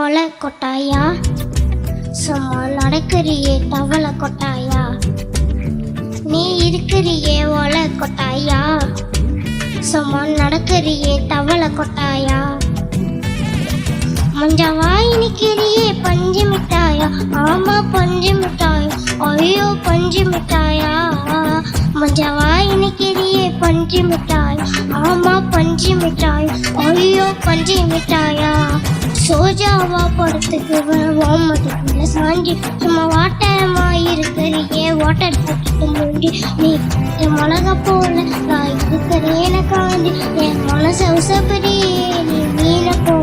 ஓலை கொட்டாயா, சும்மா நடக்கிறியே தவளை கொட்டாயா. நீ இருக்கிறியே ஓலை கொட்டாயா, சும்மா நடக்கிறியே தவளை கொட்டாயா. மஞ்சவாய் நிக்கிறியே பஞ்சு மிட்டாயா, ஆமா பஞ்சு மிட்டாயா, ஐயோ பஞ்சு மிட்டாயா. மஞ்சவாய் நிக்கிறியே பஞ்சு மிட்டாய், ஆமா பஞ்சு மிட்டாய், ஐயோ பஞ்சு மிட்டாயா. சோஜாவா படத்துக்கு ஓமத்துக்குள்ள சாஞ்சி சும்மா வாட்டமா இருக்கிறியே வாட்டர் போட்டு மூடி. நீ மிளகா போல நான் இருக்கிறேன காஞ்சி என் மனச உசப்படியே நீ மீன போ.